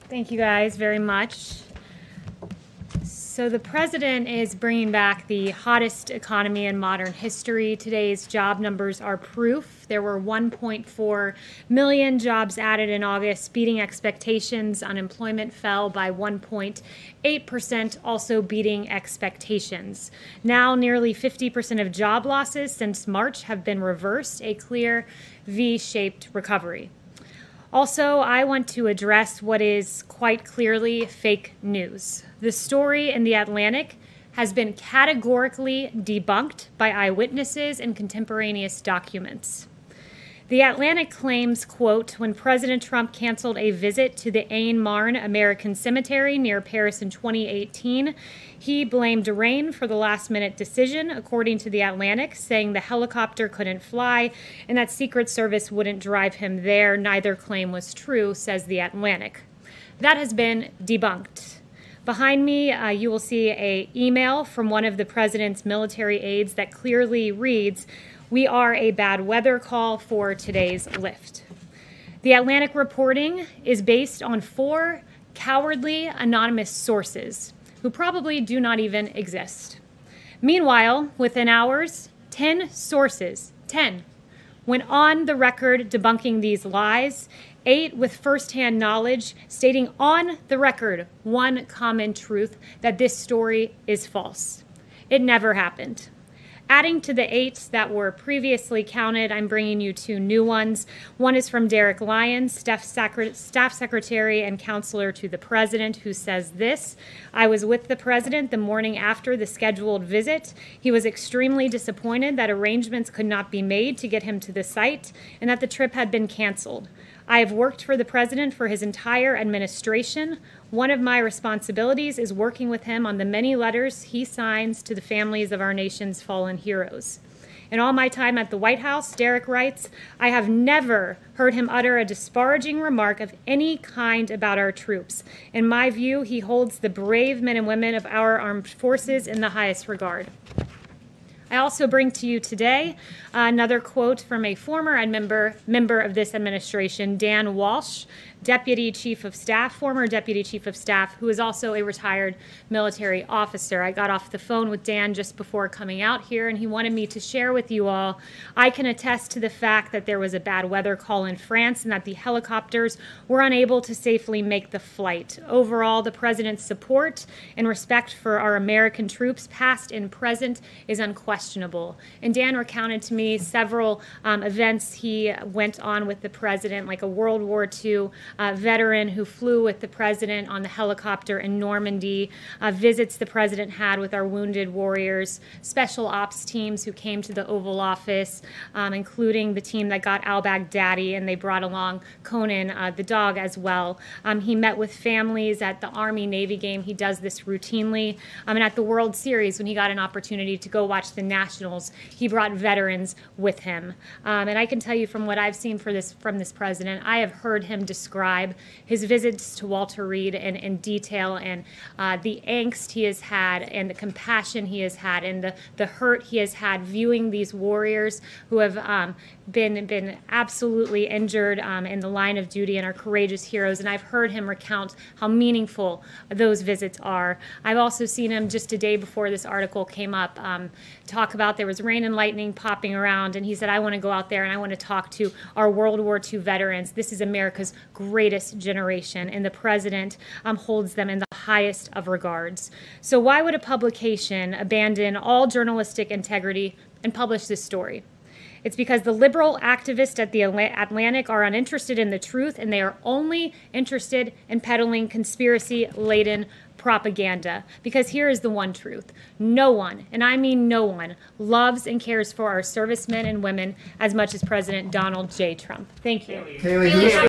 Thank you guys very much. So the president is bringing back the hottest economy in modern history. Today's job numbers are proof. There were 1.4 million jobs added in August, beating expectations. Unemployment fell by 1.8%, also beating expectations. Now nearly 50% of job losses since March have been reversed, a clear V-shaped recovery. Also, I want to address what is quite clearly fake news. The story in The Atlantic has been categorically debunked by eyewitnesses and contemporaneous documents. The Atlantic claims, quote, when President Trump canceled a visit to the Aisne-Marne American Cemetery near Paris in 2018, he blamed rain for the last-minute decision, according to The Atlantic, saying the helicopter couldn't fly and that Secret Service wouldn't drive him there. Neither claim was true, says The Atlantic. That has been debunked. Behind me, you will see an email from one of the president's military aides that clearly reads, "We are a bad weather call for today's lift." The Atlantic reporting is based on 4 cowardly anonymous sources who probably do not even exist. Meanwhile, within hours, 10 sources, 10, went on the record debunking these lies, 8 with firsthand knowledge, stating on the record one common truth, that this story is false. It never happened. Adding to the 8 that were previously counted, I'm bringing you 2 new ones. One is from Derek Lyons, staff secretary and counselor to the president, who says this: I was with the president the morning after the scheduled visit. He was extremely disappointed that arrangements could not be made to get him to the site and that the trip had been canceled. I have worked for the president for his entire administration. One of my responsibilities is working with him on the many letters he signs to the families of our nation's fallen heroes. In all my time at the White House, Derek writes, I have never heard him utter a disparaging remark of any kind about our troops. In my view, he holds the brave men and women of our armed forces in the highest regard. I also bring to you today another quote from a former member of this administration, Dan Walsh, Deputy Chief of Staff, former Deputy Chief of Staff, who is also a retired military officer. I got off the phone with Dan just before coming out here, and he wanted me to share with you all, I can attest to the fact that there was a bad weather call in France and that the helicopters were unable to safely make the flight. Overall, the president's support and respect for our American troops, past and present, is unquestionable. And Dan recounted to me several events he went on with the president, like a World War II veteran who flew with the president on the helicopter in Normandy, visits the president had with our wounded warriors, special ops teams who came to the Oval Office, including the team that got al-Baghdadi, and they brought along Conan, the dog, as well. He met with families at the Army-Navy game. He does this routinely. And at the World Series, when he got an opportunity to go watch the Nationals, he brought veterans with him. And I can tell you from what I've seen from this president, I have heard him describe his visits to Walter Reed in detail, and the angst he has had and the compassion he has had and the hurt he has had viewing these warriors who have been absolutely injured in the line of duty and are courageous heroes. And I've heard him recount how meaningful those visits are. I've also seen him just a day before this article came up talk about there was rain and lightning popping around, and he said, I want to go out there and I want to talk to our World War II veterans. This is America's greatest generation, and the president holds them in the highest of regards. So why would a publication abandon all journalistic integrity and publish this story? It's because the liberal activists at the Atlantic are uninterested in the truth, and they are only interested in peddling conspiracy-laden propaganda. Because here is the one truth. No one, and I mean no one, loves and cares for our servicemen and women as much as President Donald J. Trump. Thank you. Kayleigh,